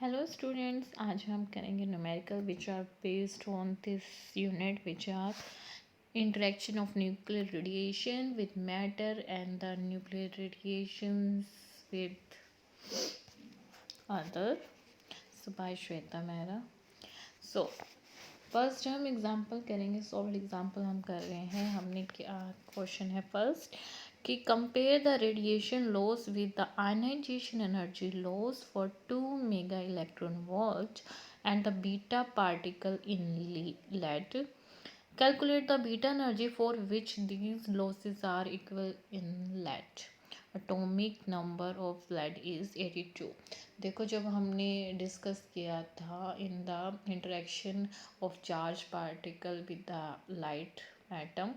Hello students, आज हम करेंगे numerical which are based on this unit which are interaction of nuclear radiation with matter and the nuclear radiations with other. So by Shweta Mehra. So first हम example करेंगे, solve example हम कर रहे हैं. हमने क्या क्वेश्चन है फर्स्ट कि compare the radiation loss with the ionisation energy loss for 2 mega electron volt and the beta particle in lead. Calculate the beta energy for which these losses are equal in lead. Atomic number of lead is 82. देखो, जब हमने discuss किया था in the interaction of charge particle with the light atom,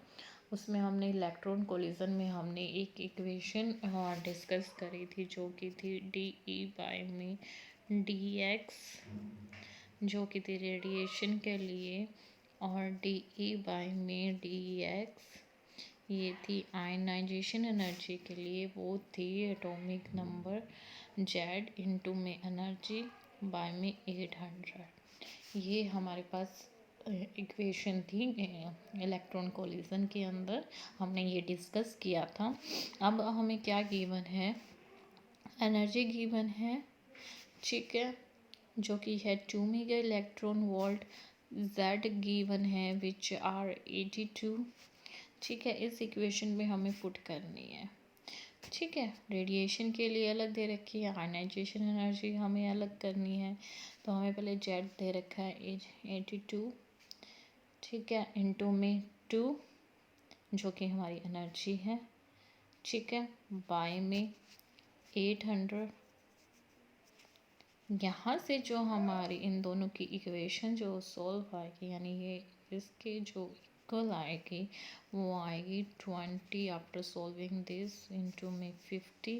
उसमें हमने electron collision में हमने एक इक्वेशन डिस्कस करी थी जो कि थी डी ई बाई में डी एक्स, जो कि थी रेडिएशन के लिए, और डी ई बाई में डी एक्स ये थी आयनाइजेशन एनर्जी के लिए. वो थी एटॉमिक नंबर जेड इंटू में एनर्जी बाय में 800. ये हमारे पास इक्वेशन थी इलेक्ट्रॉन कोलिजन के अंदर, हमने ये डिस्कस किया था. अब हमें क्या गिवन है, एनर्जी गिवन है, ठीक है, जो कि है 2 mega electron volt. Z given है विच आर 82. ठीक है, इस इक्वेशन में हमें पुट करनी है. ठीक है, रेडिएशन के लिए अलग दे रखी है, आयनाइजेशन एनर्जी हमें अलग करनी है. तो हमें पहले Z दे रखा है 82, ठीक है, इंटू में 2 जो कि हमारी एनर्जी है, ठीक है, बाय में 800. यहाँ से जो हमारी इन दोनों की इक्वेशन जो सॉल्व आएगी, यानी ये इसके जो इक्वल आएगी वो आएगी 20 आफ्टर सॉल्विंग दिस इंटू में 50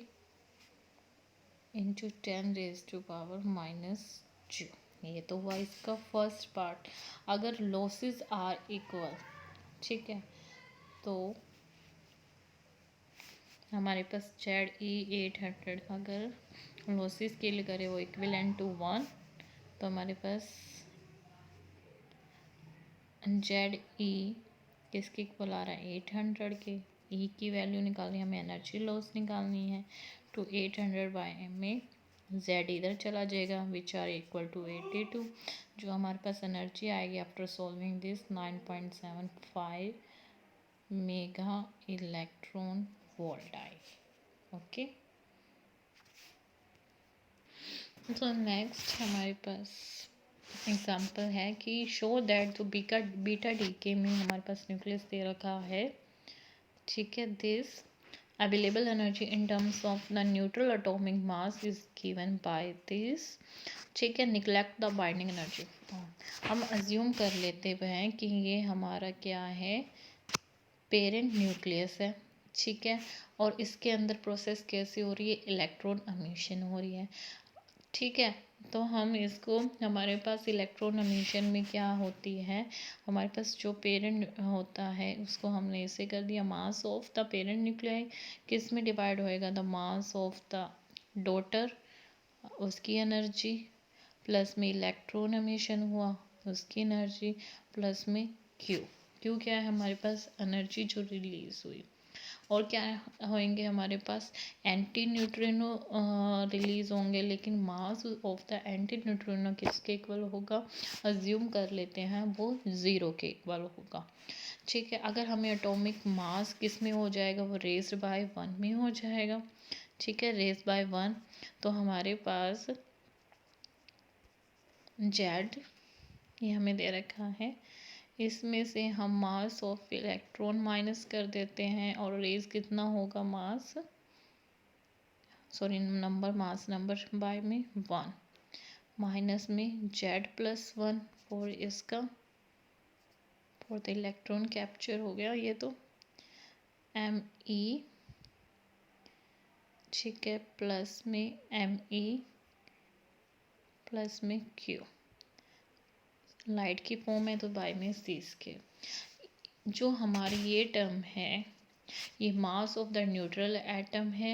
इंटू 10 रेज टू पावर -2. ये तो हुआ इसका फर्स्ट पार्ट. अगर लॉसेस आर इक्वल, ठीक है, तो हमारे पास ZE 800 अगर लॉसेस के लिए करें वो इक्विवेलेंट टू 1, तो हमारे पास ZE किसके इक्वल आ रहा है 800 के. E की वैल्यू निकालनी, हमें एनर्जी लॉस निकालनी है. तो 800 बाय में Z इधर चला जाएगा विच आर इक्वल टू 82. जो हमारे पास एनर्जी आएगी after solving this 9.75 mega electron volt आएगी. ओके, तो नेक्स्ट हमारे पास एग्जांपल है कि शो दैट तो बीटा डीके में हमारे पास न्यूक्लियस दे रखा है, ठीक है. This available energy in terms of the neutral atomic mass is given by this, ठीक है. Neglect the binding energy. हम अज्यूम कर लेते हैं कि ये हमारा क्या है, पेरेंट न्यूक्लियस है, ठीक है, और इसके अंदर प्रोसेस कैसी हो रही है, इलेक्ट्रॉन एमिशन हो रही है, ठीक है. तो हम इसको, हमारे पास इलेक्ट्रॉन एमिशन में क्या होती है, हमारे पास जो पेरेंट होता है उसको हमने ऐसे कर दिया, mass of the parent nuclei किस में डिवाइड होएगा, the mass of the daughter, उसकी एनर्जी, प्लस में इलेक्ट्रॉन एमिशन हुआ उसकी एनर्जी, प्लस में क्यू क्या है हमारे पास, एनर्जी जो रिलीज हुई. और क्या होंगे हमारे पास, एंटी न्यूट्रिनो रिलीज होंगे, लेकिन mass of the anti neutrino किसके इक्वल होगा, अज्यूम कर लेते हैं वो 0 के इक्वल होगा, ठीक है. अगर हमें एटॉमिक मास किस में हो जाएगा, वो रेज्ड बाय 1 में हो जाएगा, ठीक है, रेज्ड बाय 1. तो हमारे पास जेड ये हमें दे रखा है, इसमें से हम मास ऑफ इलेक्ट्रॉन माइनस कर देते हैं और रेज कितना होगा, mass sorry number mass number by में 1 माइनस में Z+1 और इसका फॉर द इलेक्ट्रॉन कैप्चर हो गया ये तो Me, ठीक है, प्लस में Me प्लस में Q, लाइट की फॉर्म है तो बाय में सीस के. जो हमारी ये टर्म है ये mass of the neutral atom है,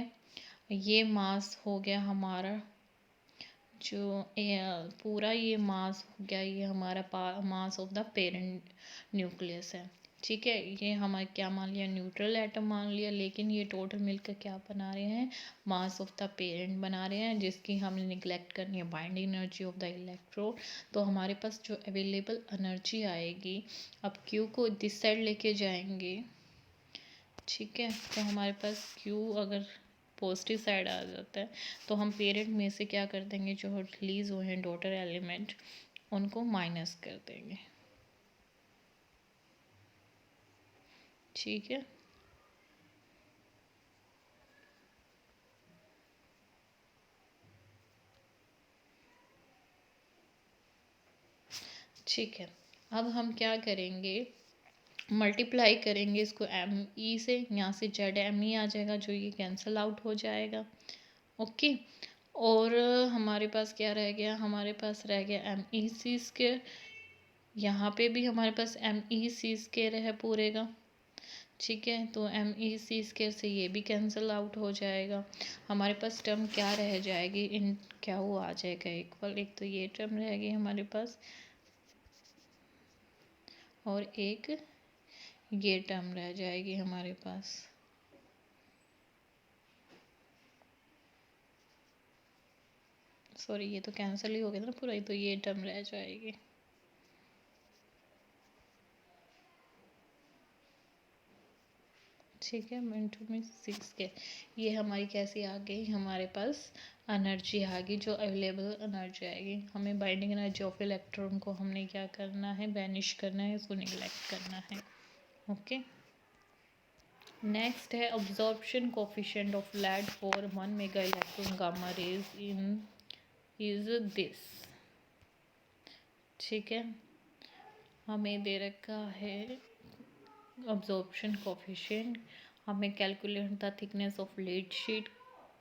ये मास हो गया हमारा जो पूरा ये मास हो गया, ये हमारा mass of the parent nucleus है। ठीक है, ये हमारे क्या मान लिया, न्यूट्रल एटम मान लिया, लेकिन ये टोटल मिलकर क्या बना रहे हैं, मास ऑफ द पेरेंट बना रहे हैं, जिसकी हमने निगलेक्ट करनी है binding energy of the electron. तो हमारे पास जो अवेलेबल एनर्जी आएगी, अब क्यू को दिस साइड लेके जाएंगे। ठीक है, तो हमारे पास क्यू अगर पॉजिटिव साइड आ जाता है तो हम पेरेंट में से क्या कर देंगे, जो रिलीज हुए हैं डॉटर एलिमेंट उनको माइनस कर देंगे। ठीक है, ठीक है। अब हम क्या करेंगे, मल्टीप्लाई करेंगे इसको एम ई से, यहाँ से जेड एम ई आ जाएगा, जो ये कैंसिल आउट हो जाएगा। ओके, और हमारे पास क्या रह गया, हमारे पास रह गया एम ई सी स्क्वायर। यहाँ पे भी हमारे पास एम ई सी स्क्वायर है पूरे का। ठीक है, तो एम ई सी स्क्वायर से ये भी कैंसिल आउट हो जाएगा। हमारे पास टर्म क्या रह जाएगी, इन क्या वो आ जाएगा इक्वल, एक तो ये टर्म रहेगी हमारे पास और एक ये टर्म रह जाएगी हमारे पास। सॉरी, ये तो कैंसिल ही हो गया था ना पूरा, ही तो ये टर्म रह जाएगी। ठीक है, मिनटों में 6 के ये हमारी कैसी आ गई, हमारे पास एनर्जी आ गई, जो अवेलेबल एनर्जी आएगी। हमें बाइंडिंग एनर्जी ऑफ इलेक्ट्रॉन को हमने क्या करना है, बैनिश करना है, इसको निगलेक्ट करना है। ओके, नेक्स्ट है absorption coefficient of lead for 1 mega electron gamma rays in is this. ठीक है, हमें दे रखा है अब्जॉर्प्शन कोफिशिएंट, हमें calculate the thickness of lead sheet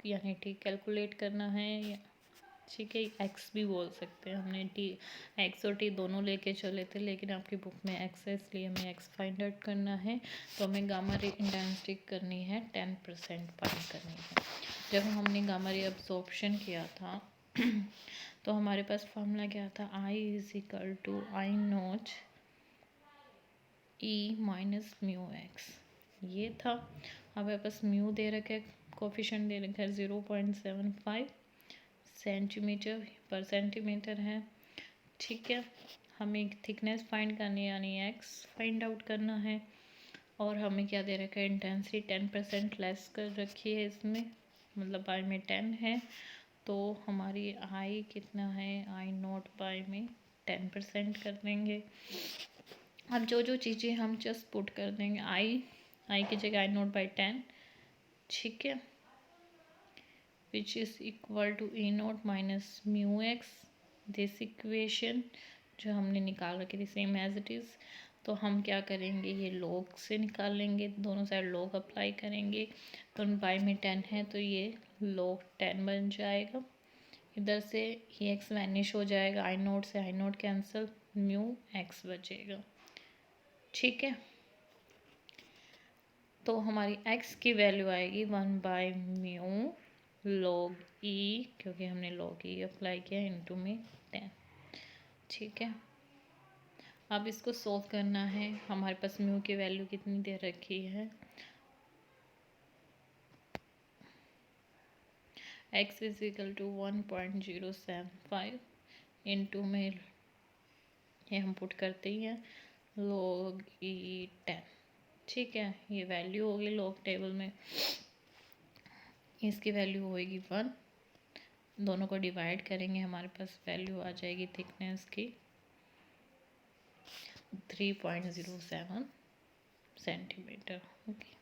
यानी टी कैलकुलेट करना है। ठीक है, एक्स भी बोल सकते हैं, हमने टी एक्स और टी दोनों लेके चले थे, लेकिन आपकी बुक में एक्स है इसलिए हमें एक्स फाइंड आउट करना है। तो हमें गामा रे इंटेंसिटी करनी है 10% फाइंड करनी है। जब हमने गामा रे अब्जॉर्प्शन किया था तो हमारे पास फार्मूला क्या था, I is equal to I not E minus mu X, ये था। हमारे पास म्यू दे रखा है, कोफिशिएंट दे रखा है 0.75 सेंटीमीटर पर सेंटीमीटर है। ठीक है, हमें थिकनेस फाइंड करनी है यानी एक्स फाइंड आउट करना है, और हमें क्या दे रखा है, इंटेंसिटी 10% लेस कर रखी है इसमें, मतलब आई में 10 है, तो हमारी आई कितना है, आई नॉट बाई में 10% कर देंगे। अब जो जो चीज़ें हम जस्ट पुट कर देंगे, आई की जगह आई नॉट बाई 10। ठीक है, which is equal to E not minus mu x, this equation जो हमने निकाल रखी थी सेम एज इट इज़। तो हम क्या करेंगे, ये लॉग से निकाल लेंगे, दोनों साइड लॉग अप्लाई करेंगे, तो बाई में 10 है तो ये लॉग 10 बन जाएगा। इधर से ये एक्स वैनिश हो जाएगा, आई नोट से आई नोट कैंसिल, म्यू एक्स बचेगा। ठीक है, तो हमारी x की वैल्यू आएगी 1/म्यू log e, क्योंकि हमने log e अप्लाई किया, इनटू में 10। ठीक है, अब इसको सॉल्व करना है। हमारे पास म्यू की वैल्यू कितनी दे रखी है, x is equal to 1.075 into में ये हम पुट करते ही हैं log e 10। ठीक है, ये वैल्यू होगी लॉग टेबल में, इसकी वैल्यू होएगी 1, दोनों को डिवाइड करेंगे, हमारे पास वैल्यू आ जाएगी थिकनेस की 3.07 सेंटीमीटर। ओके,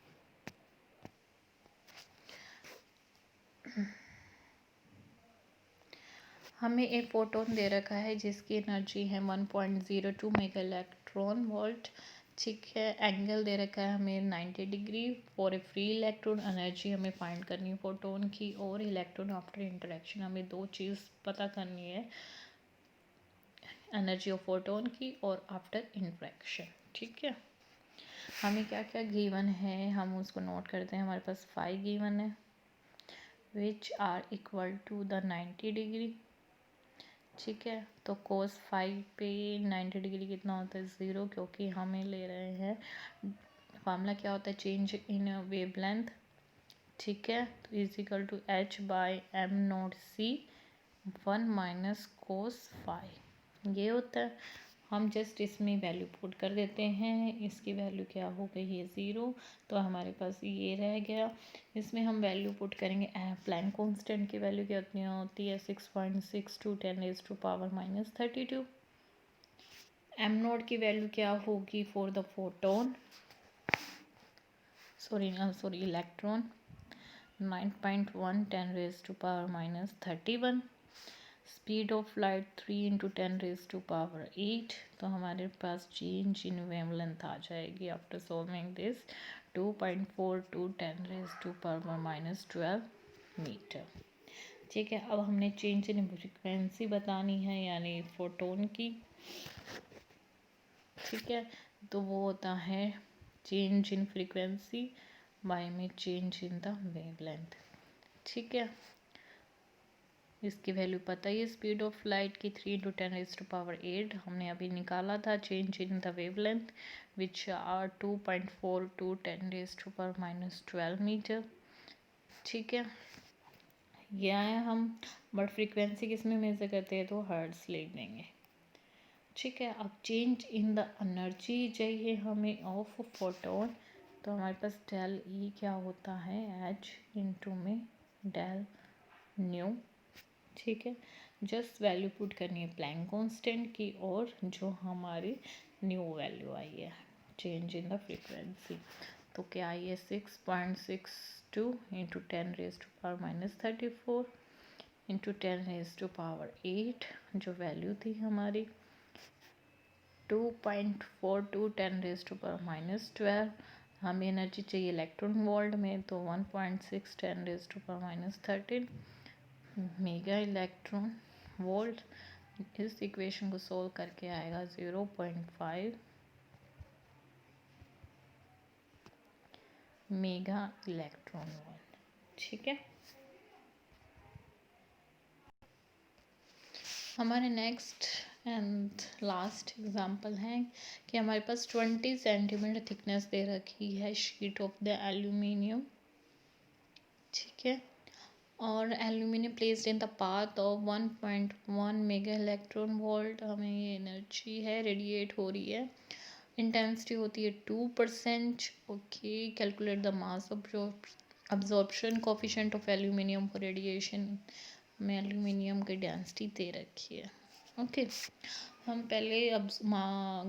हमें एक फोटोन दे रखा है जिसकी एनर्जी है 1.02 मेगा इलेक्ट्रॉन वोल्ट। ठीक है, एंगल दे रखा है हमें 90 degree for a free electron. Energy हमें फाइंड करनी है फोटोन की और इलेक्ट्रॉन आफ्टर इंटरेक्शन। हमें दो चीज़ पता करनी है, एनर्जी ऑफ फोटोन की और आफ्टर इंटरेक्शन। ठीक है, हमें क्या क्या गिवन है हम उसको नोट करते हैं। हमारे पास 5 गिवन है which are equal to the 90 degree, ठीक है। तो कोस 5 पे 90 डिग्री कितना होता है 0, क्योंकि हमें ले रहे हैं फार्मूला क्या होता है चेंज इन वेवलेंथ। ठीक है, तो is equal to h by M not C 1 minus cos 5 ये होता है। हम जस्ट इसमें वैल्यू पुट कर देते हैं, इसकी वैल्यू क्या हो गई है 0, तो हमारे पास ये रह गया। इसमें हम वैल्यू पुट करेंगे, प्लैंक कांस्टेंट की वैल्यू कितनी होती है 6.62 10⁻⁻32। एम नोट की वैल्यू क्या होगी for the photon, sorry electron 9.1 10⁻⁻31। Speed of light 3 × 10⁻8। तो हमारे पास चेंज इन वेवलेंथ आ जाएगी आफ्टर सॉल्विंग दिस 2.42 10⁻⁻12 मीटर। ठीक है, अब हमने चेंज इन फ्रीक्वेंसी बतानी है यानी फोटोन की। ठीक है, तो वो होता है चेंज इन फ्रीक्वेंसी बाय में चेंज इन द वेवलेंथ। ठीक है, इसकी वैल्यू पता ही है स्पीड ऑफ लाइट की 3 × 10⁻8 हमने अभी निकाला था। Change in the wavelength which are 2.42 10⁻⁻12 metre. ठीक है, ये आया हम, बट फ्रीक्वेंसी किस में मेजर करते हैं तो हर्ट्ज ले लेंगे। ठीक है, अब चेंज इन द एनर्जी चाहिए हमें ऑफ फोटोन, तो हमारे पास डेल ई क्या होता है एच इंटू में डेल न्यू। ठीक है, जस्ट वैल्यू पुट करनी है प्लैंक कांस्टेंट की और जो हमारी न्यू वैल्यू आई है चेंज इन द फ्रीक्वेंसी, तो क्या आई है 6.62 इंटू 10⁻⁻34 इंटू 10⁻8 जो वैल्यू थी हमारी 2.42 10⁻⁻12। हमें एनर्जी चाहिए इलेक्ट्रॉन वोल्ट में, तो 1.6 10⁻⁻13 मेगा इलेक्ट्रॉन वोल्ट। इस इक्वेशन को सोल्व करके आएगा 0.5 मेगा इलेक्ट्रॉन वोल्ट। ठीक है, हमारे नेक्स्ट एंड लास्ट एग्जांपल है कि हमारे पास 20 सेंटीमीटर थिकनेस दे रखी है शीट ऑफ द एल्यूमिनियम। ठीक है, और aluminium placed in the path of 1.1 mega electron volt. हमें ये एनर्जी है रेडिएट हो रही है, इंटेंसिटी होती है 2%। Okay, calculate the mass absorption coefficient of aluminium for radiation. हमें एल्यूमिनियम की डेंसिटी दे रखी है। ओके, हम पहले अब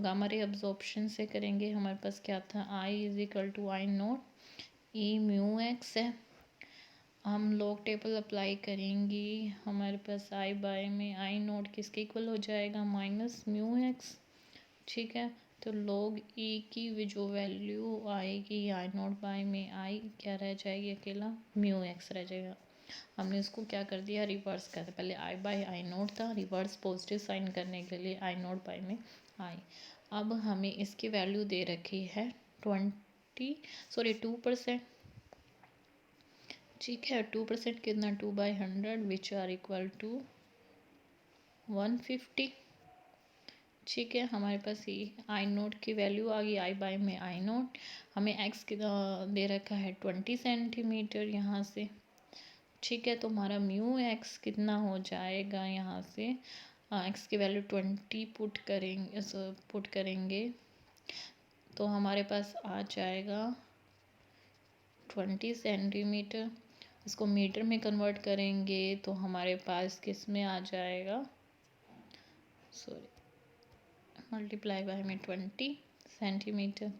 गामा रे अब्जॉर्प्शन से करेंगे। हमारे पास क्या था I is equal to I not E mu X है। हम लॉग टेबल अप्लाई करेंगे, हमारे पास आई बाय में आई नोट किसके इक्वल हो जाएगा माइनस म्यू एक्स। ठीक है, तो लॉग ई की जो वैल्यू आएगी आई नोट बाय में आई क्या रह जाएगी अकेला म्यू एक्स रह जाएगा। हमने इसको क्या कर दिया रिवर्स कर दिया, पहले आई बाय आई नोट था, रिवर्स पॉजिटिव साइन करने के लिए आई नोट बाय में आई। अब हमें इसकी वैल्यू दे रखी है 2%। ठीक है, 2% कितना 2/100 विच आर इक्वल टू 150। ठीक है, हमारे पास ये आई नोट की वैल्यू आ गई आई बाय में आई नोट। हमें एक्स दे रखा है 20 सेंटीमीटर यहाँ से। ठीक है, तो हमारा म्यू एक्स कितना हो जाएगा यहाँ से एक्स की वैल्यू 20 पुट करेंगे तो हमारे पास आ जाएगा 20 सेंटीमीटर। इसको मीटर में कन्वर्ट करेंगे तो हमारे पास किस में आ जाएगा मल्टीप्लाई बाय में 20 सेंटीमीटर।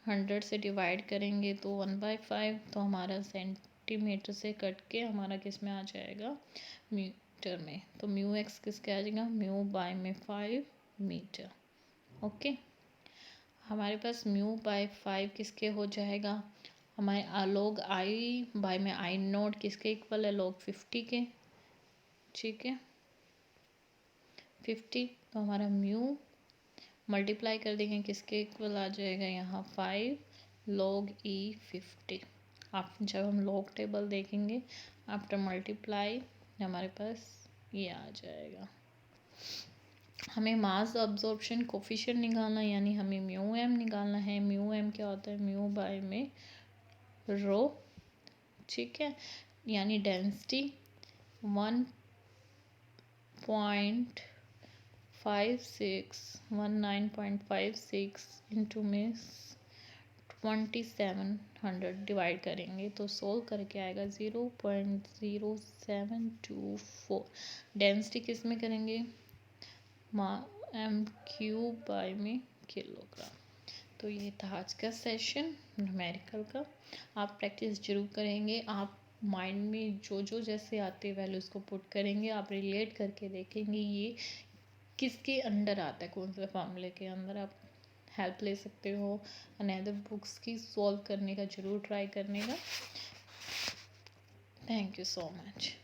100 से डिवाइड करेंगे तो 1/5, तो हमारा सेंटीमीटर से कट के हमारा किस में आ जाएगा मीटर में। तो म्यू एक्स किसके आ जाएगा म्यू बाय में 5 मीटर। ओके, हमारे पास म्यू बाय 5 किसके हो जाएगा हमारे लॉग आई बाय में आई नोट किसके इक्वल है लॉग 50 के। ठीक है, 50, तो हमारा म्यू मल्टीप्लाई कर देंगे किसके इक्वल आ जाएगा यहाँ 5 log e 50। आप जब हम लॉग टेबल देखेंगे आफ्टर मल्टीप्लाई हमारे पास ये आ जाएगा। हमें मास अब्जॉर्प्शन कोफिशिएंट निकालना, यानी हमें म्यू एम निकालना है। म्यू एम क्या होता है, म्यू बाय में रो, ठीक है, यानी डेंसिटी 19.56 इंटू में 2700 डिवाइड करेंगे तो सोल्व करके आएगा 0.0724। डेंसिटी किस में करेंगे, एम क्यूब बाय में किलोग्राम। तो ये था आज का सेशन न्यूमेरिकल का। आप प्रैक्टिस जरूर करेंगे, आप माइंड में जो जो जैसे आते वैल्यूज़ को पुट करेंगे, आप रिलेट करके देखेंगे ये किसके अंडर आता है, कौन से फॉर्मूले के अंदर। आप हेल्प ले सकते हो अनदर बुक्स की, सॉल्व करने का जरूर ट्राई करने का। Thank you so much.